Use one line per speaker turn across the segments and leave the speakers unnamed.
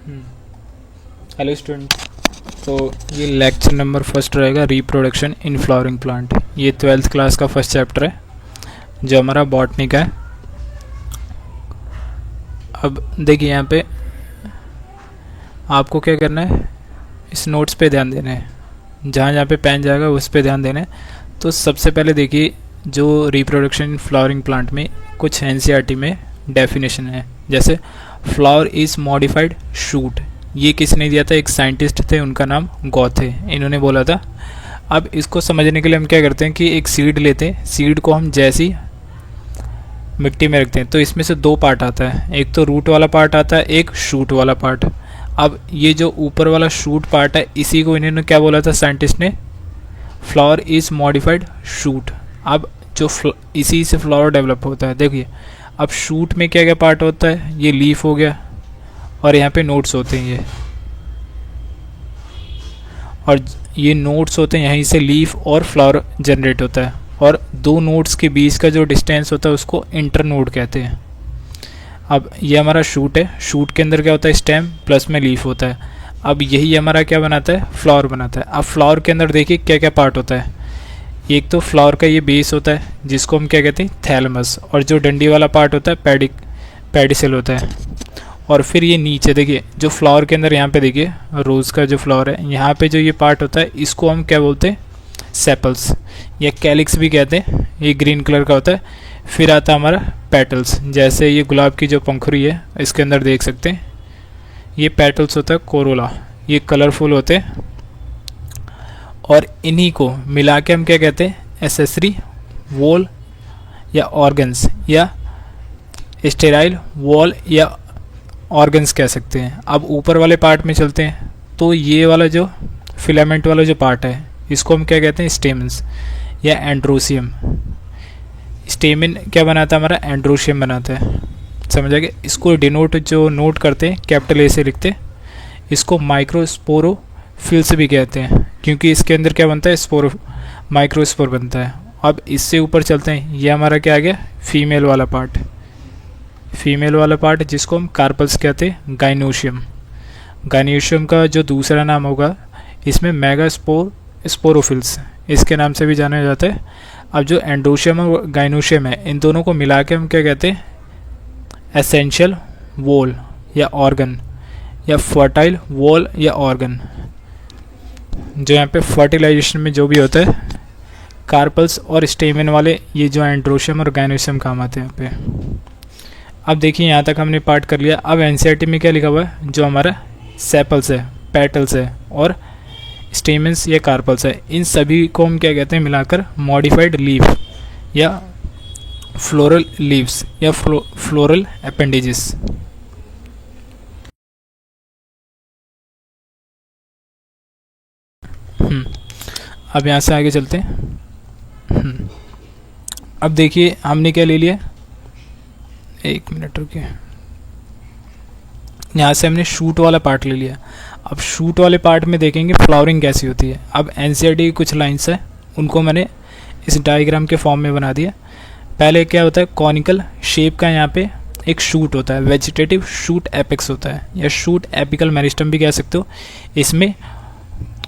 Hello student. तो ये lecture number first रहेगा, रिप्रोडक्शन इन फ्लावरिंग प्लांट। ये 12th क्लास का फर्स्ट चैप्टर है जो हमारा बॉटनी का है। अब देखिए यहाँ पे आपको क्या करना है, इस नोट्स पे ध्यान देना है, जहाँ जहाँ पे पेन जाएगा उस पे ध्यान देना है। तो सबसे पहले देखिए जो रिप्रोडक्शन इन फ्लावरिंग प्लांट में कुछ एनसीईआरटी में डेफिनेशन है। जैसे फ्लावर इज़ मॉडिफाइड शूट, ये किसने दिया था? एक साइंटिस्ट थे, उनका नाम गॉथे, इन्होंने बोला था। अब इसको समझने के लिए हम क्या करते हैं कि एक सीड लेते हैं, सीड को हम जैसी मिट्टी में रखते हैं तो इसमें से दो पार्ट आता है, एक तो रूट वाला पार्ट आता है, एक शूट वाला पार्ट। अब ये जो ऊपर वाला शूट पार्ट है, इसी को इन्होंने क्या बोला था साइंटिस्ट ने? Flower is modified shoot. अब जो इसी से फ्लावर डेवलप होता है। देखिए अब शूट में क्या क्या पार्ट होता है? ये लीफ हो गया और यहाँ पे नोट्स होते हैं ये, और ये नोट्स होते हैं, यहीं से लीफ और फ्लावर जनरेट होता है। और दो नोट्स के बीच का जो डिस्टेंस होता है उसको इंटरनोड कहते हैं। अब ये हमारा शूट है, शूट के अंदर क्या होता है? स्टेम प्लस में लीफ होता है। अब यही हमारा क्या बनाता है? फ्लावर बनाता है। अब फ्लावर के अंदर देखिए क्या क्या पार्ट होता है। एक तो फ्लावर का ये बेस होता है जिसको हम क्या कहते हैं? थैलमस। और जो डंडी वाला पार्ट होता है पेडिसल होता है। और फिर ये नीचे देखिए जो फ्लावर के अंदर, यहाँ पे देखिए रोज़ का जो फ्लावर है, यहाँ पे जो ये पार्ट होता है इसको हम क्या बोलते हैं? सेपल्स या कैलिक्स भी कहते हैं। ये ग्रीन कलर का होता है। फिर आता है हमारा पेटल्स। जैसे ये गुलाब की जो पंखुड़ी है इसके अंदर देख सकते हैं, ये पेटल्स होता है कोरोला, ये कलरफुल होते हैं। और इन्हीं को मिला के हम क्या कहते हैं? एसेसरी वॉल या ऑर्गन्स या स्टेराइल वॉल या ऑर्गन्स कह सकते हैं। अब ऊपर वाले पार्ट में चलते हैं तो ये वाला जो फिलामेंट वाला जो पार्ट है इसको हम क्या कहते हैं? स्टेमन्स या एंड्रोसियम। स्टेमिन क्या बनाता है? हमारा एंड्रोसियम बनाता है। समझ आ गया? इसको डिनोट जो नोट करते हैं कैपिटल ए से लिखते हैं, इसको माइक्रोस्पोरोफिल्स भी कहते हैं क्योंकि इसके अंदर क्या बनता है? माइक्रोस्पोर बनता है। अब इससे ऊपर चलते हैं, ये हमारा क्या आ गया? फीमेल वाला पार्ट। फीमेल वाला पार्ट जिसको हम कार्पल्स कहते हैं, गाइनोशियम। गाइनोशियम का जो दूसरा नाम होगा इसमें स्पोरोफिल्स, इसके नाम से भी जाना जाता है। अब जो एंडोशियम और गाइनोशियम है, इन दोनों को मिला के हम क्या कहते हैं? एसेंशियल वॉल या ऑर्गन या फर्टाइल वॉल या ऑर्गन। जो यहाँ पे फर्टिलाइजेशन में जो भी होता है, कार्पल्स और स्टेमेन वाले ये जो एंड्रोशियम और गाइनोशियम काम आते हैं यहाँ पे। अब देखिए यहाँ तक हमने पार्ट कर लिया। अब एनसीईआरटी में क्या लिखा हुआ है? जो हमारा सेपल्स है, पेटल्स है और स्टेमेंस या कार्पल्स है, इन सभी को हम क्या कहते हैं मिलाकर? मॉडिफाइड लीफ या फ्लोरल लीव्स या फ्लोरल अपेंडेजेस। अब यहाँ से आगे चलते हैं। अब देखिए हमने क्या ले लिया, एक मिनट रुकिए, यहाँ से हमने शूट वाला पार्ट ले लिया। अब शूट वाले पार्ट में देखेंगे फ्लावरिंग कैसी होती है। अब एनसीईआरटी की कुछ लाइंस है, उनको मैंने इस डायग्राम के फॉर्म में बना दिया। पहले क्या होता है? कॉनिकल शेप का यहाँ पे एक शूट होता है, वेजिटेटिव शूट एपेक्स होता है या शूट एपिकल मेरिस्टम भी कह सकते हो। इसमें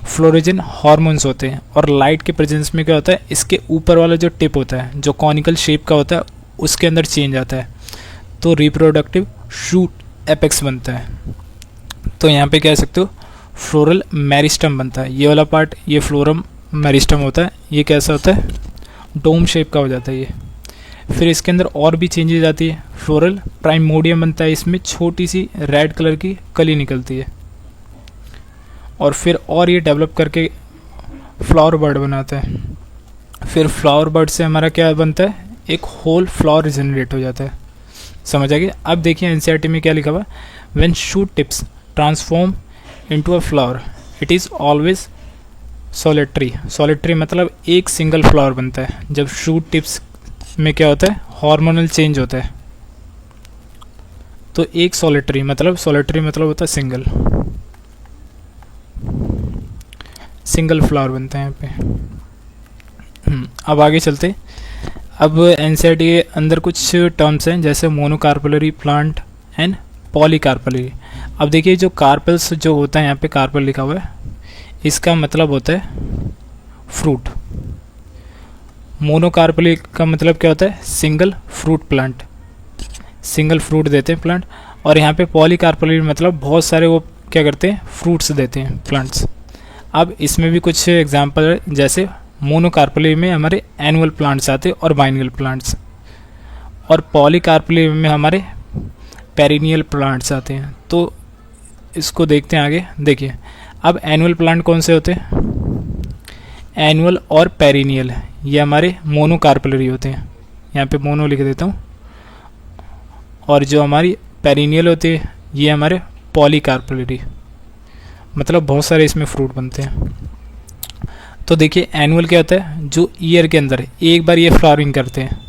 फ्लोरोजन हार्मोन्स होते हैं और लाइट के प्रेजेंस में क्या होता है? इसके ऊपर वाला जो टिप होता है जो कॉनिकल शेप का होता है उसके अंदर चेंज आता है, तो रिप्रोडक्टिव शूट एपेक्स बनता है। तो यहाँ पे कह सकते हो फ्लोरल मेरिस्टम बनता है। ये वाला पार्ट ये फ्लोरम मेरिस्टम होता है। ये कैसा होता है? डोम शेप का हो जाता है ये। फिर इसके अंदर और भी चेंजेस आती है। फ्लोरल प्राइमोडियम बनता है, इसमें छोटी सी रेड कलर की कली निकलती है। और फिर और ये डेवलप करके फ्लावर बर्ड बनाता है। फिर फ्लावर बर्ड से हमारा क्या बनता है? एक होल फ्लावर जनरेट हो जाता है। समझ आ गया? अब देखिए एनसीईआरटी में क्या लिखा हुआ? When shoot tips transform into a flower it is always solitary. Solitary मतलब एक सिंगल फ्लावर बनता है। जब शूट टिप्स में क्या होता है? हार्मोनल चेंज होता है, तो एक सॉलिटरी मतलब होता है सिंगल फ्लावर बनता है यहाँ पे। अब आगे चलते। अब एनसीईआरटी के अंदर कुछ टर्म्स हैं जैसे मोनोकार्पलरी प्लांट एंड पॉलीकार्पलरी। अब देखिए जो कार्पेल्स जो होता है, यहाँ पे कार्पेल लिखा हुआ है, इसका मतलब होता है फ्रूट। मोनोकार्पेल का मतलब क्या होता है? Single fruit plant, single fruit देते हैं प्लांट। और यहाँ पे पॉलीकार्पेल मतलब बहुत सारे वो क्या करते हैं? फ्रूट्स देते हैं प्लांट्स। अब इसमें भी कुछ एग्जांपल है, जैसे मोनोकार्पेल में हमारे एनुअल प्लांट्स आते हैं और बाइनियल प्लांट्स, और पॉलीकार्पेल में हमारे पेरिनियल प्लांट्स आते हैं। तो इसको देखते हैं आगे। देखिए अब एनुअल प्लांट कौन से होते हैं? एनुअल और पेरिनियल, ये हमारे मोनोकार्पेलरी होते हैं, यहाँ पे मोनो लिख देता हूँ। और जो हमारी पेरिनियल होती है ये हमारे पॉलीकार्पेलरी, मतलब बहुत सारे इसमें फ्रूट बनते हैं। तो देखिए एनुअल क्या होता है? जो ईयर के अंदर एक बार ये फ्लावरिंग करते हैं,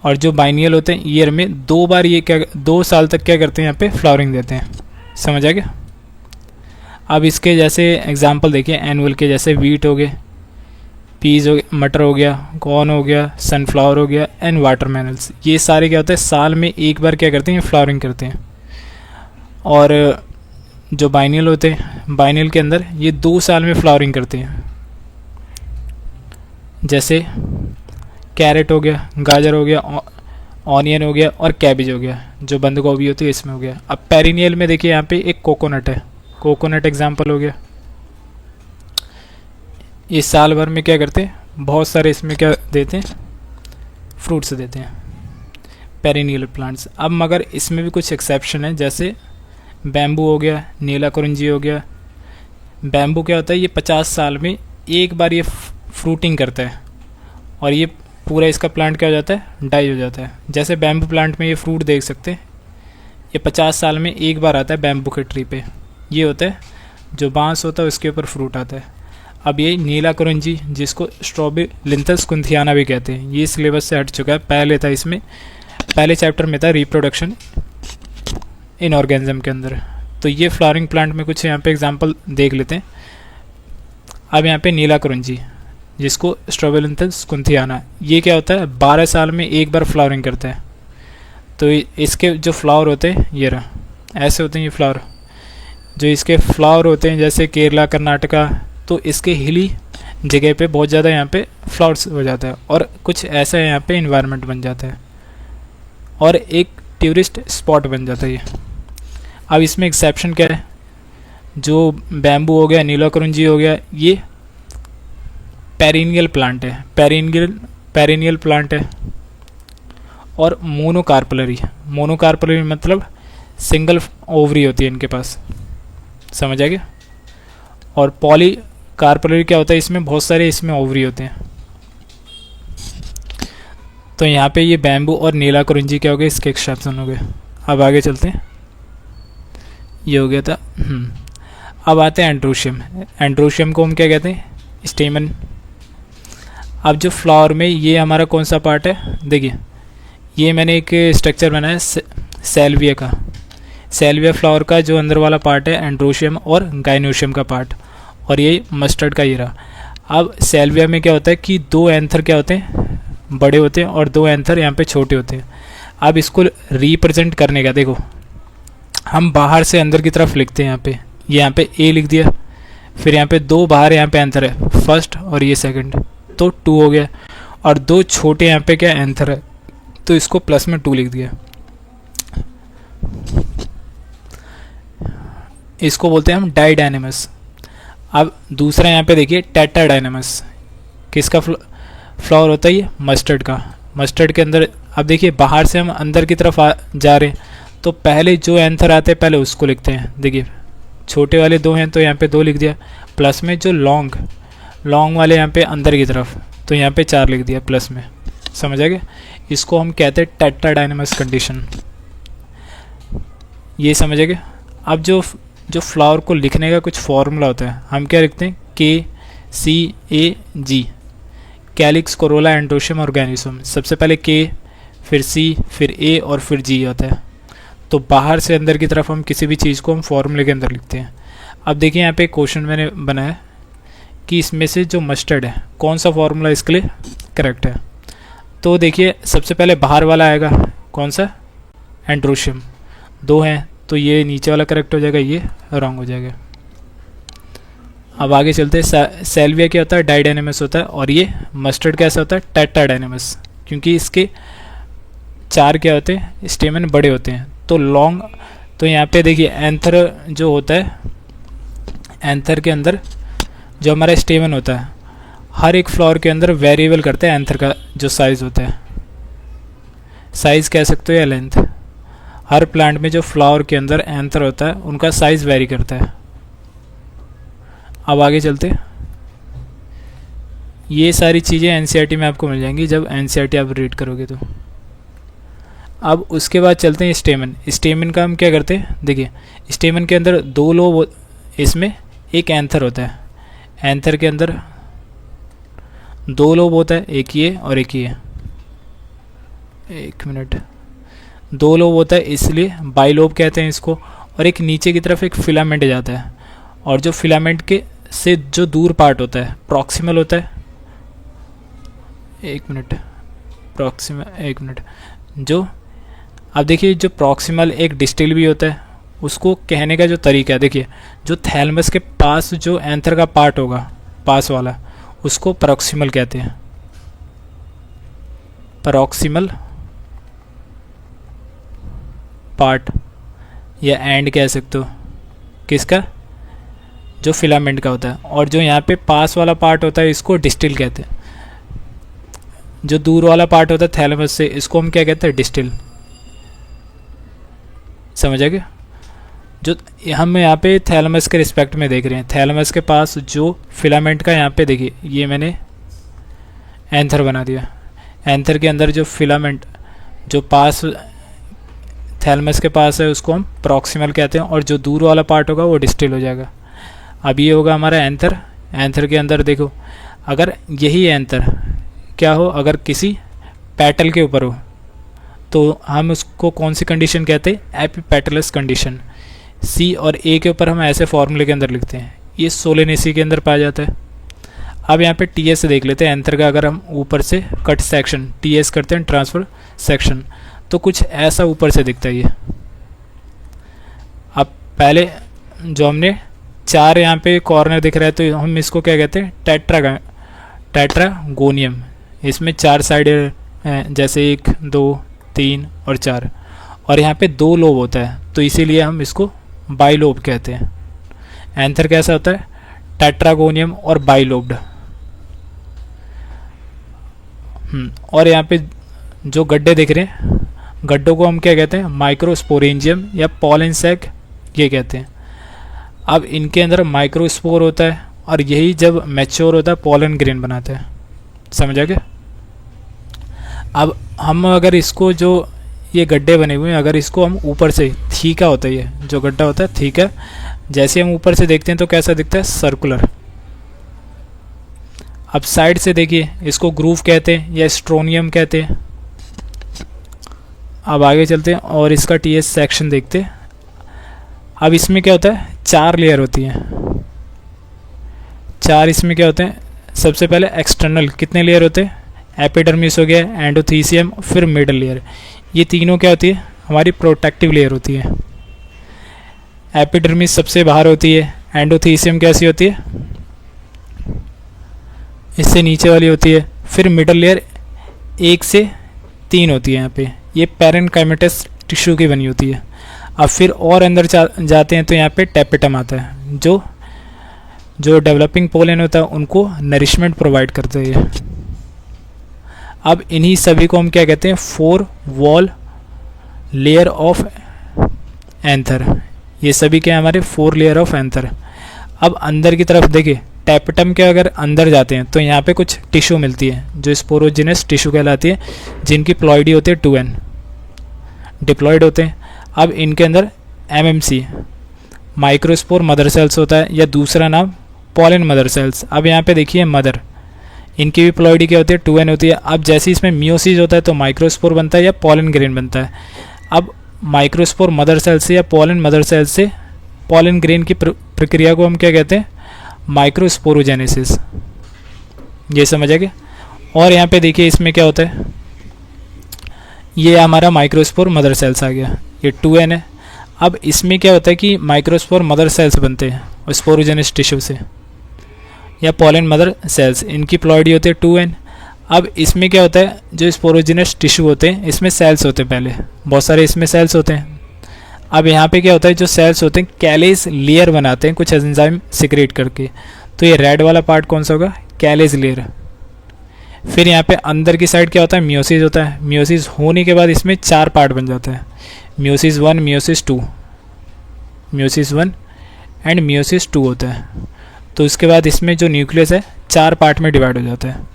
और जो बाइनियल होते हैं ईयर में 2 बार, ये क्या 2 साल तक क्या करते हैं? यहाँ पे फ्लावरिंग देते हैं। समझ आ गया? अब इसके जैसे एग्जांपल देखिए एनुअल के, जैसे वीट हो गए, पीज हो गया, मटर हो गया, कॉर्न हो गया, सनफ्लावर हो गया एंड वाटरमेलन्स। ये सारे क्या होता है? साल में एक बार क्या करते हैं? फ्लावरिंग करते हैं। और जो बाइनियल होते हैं, बाइनियल के अंदर ये 2 साल में फ्लावरिंग करते हैं, जैसे कैरेट हो गया, गाजर हो गया, ऑनियन हो गया और कैबेज हो गया, जो बंद गोभी होती है इसमें हो गया। अब पेरिनियल में देखिए यहाँ पे एक कोकोनट है, कोकोनट एग्जाम्पल हो गया। ये साल भर में क्या करते हैं? बहुत सारे इसमें क्या देते हैं? फ्रूट्स देते हैं, पेरिनियल प्लांट्स। अब मगर इसमें भी कुछ एक्सेप्शन है, जैसे बैम्बू हो गया, नीला कुरिंजी हो गया। बैम्बू क्या होता है? ये 50 साल में एक बार ये फ्रूटिंग करता है, और ये पूरा इसका प्लांट क्या हो जाता है? डाई हो जाता है। जैसे बैम्बू प्लांट में ये फ्रूट देख सकते हैं, ये 50 साल में एक बार आता है बैम्बू के ट्री पे। ये होता है जो बांस होता है उसके ऊपर फ्रूट आता है। अब ये नीला कुरिंजी, जिसको स्ट्रॉबिलिंथस कुंथियाना भी कहते हैं, ये सिलेबस से हट चुका है। पहले था इसमें, पहले चैप्टर में था रिप्रोडक्शन इन ऑर्गेनिज्म के अंदर। तो ये फ्लावरिंग प्लांट में कुछ यहाँ पे एग्जांपल देख लेते हैं। अब यहाँ पे नीला कुरिंजी, जिसको स्ट्रॉबिलिंथस कुंथियाना, ये क्या होता है? 12 साल में एक बार फ्लावरिंग करता है। तो इसके जो फ्लावर होते हैं ये रहा, ऐसे होते हैं ये फ्लावर। जो इसके फ्लावर होते हैं जैसे केरला, कर्नाटका, तो इसके हिली जगह पे बहुत ज़्यादा यहाँ पे फ्लावर्स हो जाता है, और कुछ ऐसा यहाँ पे इन्वायरमेंट बन जाता है, और एक टूरिस्ट स्पॉट बन जाता है ये। अब इसमें एक्सेप्शन क्या है? जो बैम्बू हो गया, नीला कुरिंजी हो गया, ये पेरिनियल प्लांट है, पेरिनियल प्लांट है। और मोनोकार्पेलरी, मोनोकार्पेलरी मतलब सिंगल ओवरी होती है इनके पास। समझ आ गया? और पॉलीकार्पेलरी क्या होता है? इसमें बहुत सारे इसमें ओवरी होते हैं। तो यहाँ पे ये बैम्बू और नीला कुरिंजी क्या हो गए? इसके एक्सेप्शन हो गए। अब आगे चलते हैं, ये हो गया था। अब आते हैं एंड्रोशियम। एंड्रोशियम को हम क्या कहते हैं? स्टेमन। अब जो फ्लावर में ये हमारा कौन सा पार्ट है? देखिए ये मैंने एक स्ट्रक्चर बनाया सेल्विया का। सेल्विया फ्लावर का जो अंदर वाला पार्ट है एंड्रोशियम और गाइनोशियम का पार्ट, और ये मस्टर्ड का ये रहा। अब सेल्विया में क्या होता है कि 2 एंथर क्या होते हैं? बड़े होते हैं, और 2 एंथर यहाँ पे छोटे होते हैं। अब इसको रिप्रेजेंट करने का देखो, हम बाहर से अंदर की तरफ लिखते हैं। यहाँ पे ए लिख दिया, फिर यहाँ पे 2 बाहर यहाँ पे एंथर है, फर्स्ट और ये सेकंड, तो 2 हो गया। और 2 छोटे यहाँ पे क्या एंथर है, तो इसको प्लस में 2 लिख दिया। इसको बोलते हैं हम डाइडाइनेमस। अब दूसरा यहाँ पे देखिए टेट्राडाइनेमस, किसका फ्लावर होता है? ये मस्टर्ड का। मस्टर्ड के अंदर अब देखिए बाहर से हम अंदर की तरफ जा रहे हैं, तो पहले जो एंथर आते हैं पहले उसको लिखते हैं। देखिए छोटे वाले 2 हैं तो यहाँ पे 2 लिख दिया, प्लस में जो लॉन्ग वाले यहाँ पे अंदर की तरफ, तो यहाँ पे 4 लिख दिया प्लस में। समझ आ गया? इसको हम कहते हैं टेट्राडाइनेमस कंडीशन। ये समझ आ गया? अब जो फ्लावर को लिखने का कुछ फॉर्मूला होता है, हम क्या लिखते हैं? KCAG, कैलिक्स, कोरोला, एंड्रोशियम और गैनिसम। सबसे पहले K, फिर C, फिर A और फिर G होता है। तो बाहर से अंदर की तरफ हम किसी भी चीज़ को हम फॉर्मूले के अंदर लिखते हैं। अब देखिए यहाँ पे क्वेश्चन मैंने बनाया कि इसमें से जो मस्टर्ड है कौन सा फॉर्मूला इसके लिए करेक्ट है। तो देखिए सबसे पहले बाहर वाला आएगा कौन सा? एंड्रोशियम। 2 हैं तो ये नीचे वाला करेक्ट हो जाएगा, ये रॉन्ग हो जाएगा। अब आगे चलते हैं। सेल्विया क्या होता है, डाइडाइनेमस होता है, और ये मस्टर्ड कैसा होता है, टेट्राडाइनेमस, क्योंकि इसके 4 क्या होते हैं, स्टेमन बड़े होते हैं। तो लॉन्ग, तो यहाँ पे देखिए एंथर जो होता है, एंथर के अंदर जो हमारा स्टेमन होता है, हर एक फ्लावर के अंदर वेरिएबल करते हैं एंथर का जो साइज़ होता है, साइज़ कह सकते हो या लेंथ। हर प्लांट में जो फ्लावर के अंदर एंथर होता है उनका साइज़ वेरी करता है। अब आगे चलते, ये सारी चीज़ें एनसीईआरटी में आपको मिल जाएंगी जब एनसीईआरटी आप रीड करोगे तो। अब उसके बाद चलते हैं स्टेमन। स्टेमन का हम क्या करते हैं, देखिए स्टेमन के अंदर 2 लोब, इसमें एक एंथर होता है, एंथर के अंदर 2 लोब होता है, एक ये और एक ये। 1 मिनट, 2 लोब होता है इसलिए बाइलोब कहते हैं इसको, और एक नीचे की तरफ एक फिलामेंट जाता है, और जो फिलामेंट के से जो दूर पार्ट होता है प्रॉक्सिमल होता है। 1 मिनट, प्रॉक्सिमल, 1 मिनट, जो अब देखिए जो प्रॉक्सिमल एक डिस्टिल भी होता है, उसको कहने का जो तरीका है, देखिए जो थैलमस के पास जो एंथर का पार्ट होगा पास वाला, उसको प्रॉक्सिमल कहते हैं, प्रॉक्सिमल पार्ट, या एंड कह सकते हो, किसका, जो फिलामेंट का होता है। और जो यहाँ पे पास वाला पार्ट होता है इसको डिस्टिल कहते हैं, जो दूर वाला पार्ट होता है थैलमस से, इसको हम क्या कहते हैं, डिस्टिल। समझ आ गया। जो हम यहाँ पे थैलमस के रिस्पेक्ट में देख रहे हैं, थैलमस के पास जो फिलामेंट का, यहाँ पे देखिए ये मैंने एंथर बना दिया, एंथर के अंदर जो फिलामेंट जो पास थैलमस के पास है उसको हम प्रॉक्सिमल कहते हैं, और जो दूर वाला पार्ट होगा वो डिस्टिल हो जाएगा। अब ये होगा हमारा एंथर। एंथर के अंदर देखो, अगर यही एंथर क्या हो, अगर किसी पेटल के ऊपर हो, तो हम उसको कौन सी कंडीशन कहते हैं, एपिपेटलस कंडीशन। सी और ए के ऊपर हम ऐसे फॉर्मूले के अंदर लिखते हैं, ये सोलेनेसी के अंदर पाया जाता है। अब यहाँ पे टी एस देख लेते हैं, एंथर का अगर हम ऊपर से कट सेक्शन टी एस करते हैं, ट्रांसफर सेक्शन, तो कुछ ऐसा ऊपर से दिखता है ये। अब पहले जो हमने 4 यहाँ पे कॉर्नर दिख रहा है, तो हम इसको क्या कहते हैं, टेट्रागोनियम। इसमें 4 साइड हैं, जैसे 1, 2, 3 और 4, और यहाँ पे 2 लोब होता है, तो इसीलिए हम इसको बाइलोब कहते हैं। एंथर कैसा होता है, टेट्रागोनियम और बाइलोब्ड। और यहाँ पे जो गड्ढे दिख रहे हैं, गड्ढों को हम क्या कहते हैं, माइक्रोस्पोरेंजियम या पॉलन सैक ये कहते हैं। अब इनके अंदर माइक्रोस्पोर होता है, और यही जब मैच्योर होता है पॉलन ग्रेन बनाता है। समझ आ गया। अब हम अगर इसको, जो ये गड्ढे बने हुए हैं, अगर इसको हम ऊपर से, थीका होता है ये जो गड्ढा होता है थीका, जैसे हम ऊपर से देखते हैं तो कैसा दिखता है, सर्कुलर। अब साइड से देखिए, इसको ग्रूव कहते हैं या स्ट्रोनियम कहते हैं। अब आगे चलते हैं और इसका टीएस सेक्शन देखते हैं। अब इसमें क्या होता है, 4 लेयर होती हैं, 4 इसमें क्या होते हैं। सबसे पहले एक्सटर्नल कितने लेयर होते हैं, एपिडर्मिस हो गया, एंडोथीसियम, फिर मिडल लेयर। ये तीनों क्या होती है, हमारी प्रोटेक्टिव लेयर होती है। एपिडर्मिस सबसे बाहर होती है, एंडोथीसियम कैसी होती है, इससे नीचे वाली होती है, फिर मिडल लेयर 1 से 3 होती है यहाँ पे, ये पैरेन्काइमेटस टिश्यू की बनी होती है। अब फिर और अंदर जाते हैं तो यहाँ पे टेपिटम आता है, जो डेवलपिंग पोलन होता है उनको नरिशमेंट प्रोवाइड करते हैं। अब इन्हीं सभी को हम क्या कहते हैं, 4 वॉल लेयर ऑफ एंथर। ये सभी क्या है, हमारे 4 लेयर ऑफ एंथर। अब अंदर की तरफ देखिए, टेपिटम के अगर अंदर जाते हैं तो यहाँ पे कुछ टिश्यू मिलती है जो स्पोरोजिनस टिश्यू कहलाती है, जिनकी प्लॉइडी होती है 2n, डिप्लॉयड होते हैं। अब इनके अंदर MMC माइक्रोस्पोर मदर सेल्स होता है, या दूसरा नाम पॉलन मदर सेल्स। अब यहाँ पे देखिए मदर, इनकी भी प्लॉइडी क्या होती है, 2n होती है। अब जैसे इसमें मियोसिस होता है तो माइक्रोस्पोर बनता है या पॉलन ग्रेन बनता है। अब माइक्रोस्पोर मदर सेल से या पॉलन मदर सेल से पॉलन ग्रेन की प्रक्रिया को हम क्या कहते हैं, माइक्रोस्पोरोजेनेसिस। ये समझ आ गया। और यहाँ पे देखिए इसमें क्या होता है, ये हमारा माइक्रोस्पोर मदर सेल्स आ गया, ये 2n है। अब इसमें क्या होता है कि माइक्रोस्पोर मदर सेल्स बनते हैं और स्पोरोजेनस टिश्यू से, या पॉलन मदर सेल्स, इनकी प्लॉइडी होती है 2n। अब इसमें क्या होता है, जो स्पोरोजेनस टिश्यू होते हैं इसमें सेल्स होते हैं, पहले बहुत सारे इसमें सेल्स होते हैं। अब यहाँ पे क्या होता है, जो सेल्स होते हैं कैलेज लेयर बनाते हैं कुछ एंजाइम सिक्रेट करके, तो ये रेड वाला पार्ट कौन सा होगा, कैलेज लेयर। फिर यहाँ पे अंदर की साइड क्या होता है, मियोसिस होता है। मियोसिस होने के बाद इसमें 4 पार्ट बन जाता है, meiosis 1, meiosis 2, meiosis 1 and meiosis 2 होता है। तो उसके बाद इसमें जो न्यूक्लियस है 4 पार्ट में डिवाइड हो जाता है।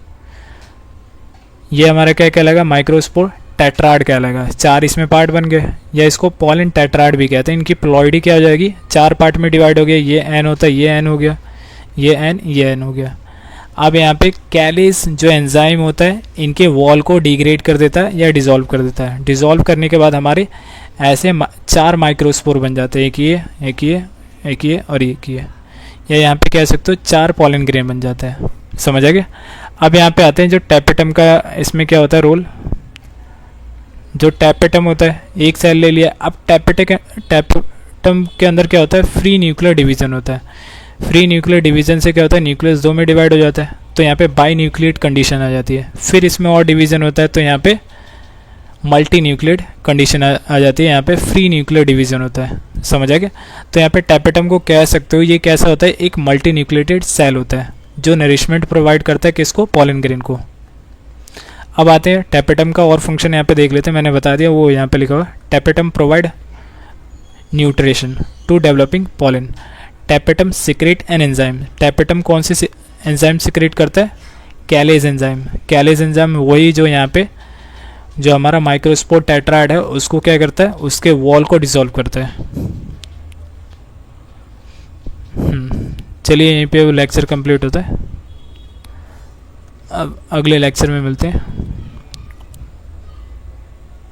ये हमारा क्या कहलाएगा, माइक्रोस्पोर टेट्राड कहलाएगा। 4 इसमें पार्ट बन गए, या इसको पॉलन टेट्राड भी कहते हैं। इनकी प्लॉइडी क्या हो जाएगी, 4 पार्ट में डिवाइड हो गया। ये एन होता है, ये एन हो गया, ये एन हो गया। अब यहाँ पे कैलेज जो एंजाइम होता है इनके वॉल को डिग्रेड कर देता है या डिसॉल्व कर देता है। डिसॉल्व करने के बाद हमारे ऐसे 4 माइक्रोस्पोर बन जाते हैं, एक ये, एक ये, एक ये और एक ये, या यहाँ पे कह सकते हो 4 पॉलन ग्रेन बन जाता है। समझ आ गया। अब यहाँ पे आते हैं जो टैपेटम का, इसमें क्या होता है रोल। जो टैपेटम होता है, एक सेल ले लिया। अब टैपेटम के अंदर क्या होता है, फ्री न्यूक्लियर डिवीजन होता है। फ्री न्यूक्लियर डिवीजन से क्या होता है, न्यूक्लियस 2 में डिवाइड हो जाता है, तो यहाँ पे बाई न्यूक्लियेट कंडीशन आ जाती है। फिर इसमें और डिवीजन होता है, तो यहाँ पे मल्टी न्यूक्लियेट कंडीशन आ जाती है। यहाँ पे फ्री न्यूक्लियर डिवीजन होता है। समझ आ गया। तो यहाँ पे टैपेटम को कह सकते हो, ये कैसा होता है, एक मल्टी न्यूक्लिएटेड सेल होता है जो नरिशमेंट प्रोवाइड करता है किसको, पॉलन ग्रेन को। अब आते हैं टैपेटम का और फंक्शन यहाँ पे देख लेते हैं। मैंने बता दिया, वो यहाँ पे लिखा हुआ, tapetum provide nutrition to developing pollen. Tapetum secrete an enzyme. Tapetum कौन सी एंजाइम सिक्रेट करता है, कैलेज एंजाइम। कैलेज एंजाइम वही जो यहाँ पे जो हमारा माइक्रोस्पोर टेट्राड है उसको क्या करता है, उसके वॉल को डिसॉल्व करता है। चलिए यहीं पे वो लेक्चर कंप्लीट होता है। अब अगले लेक्चर में मिलते हैं।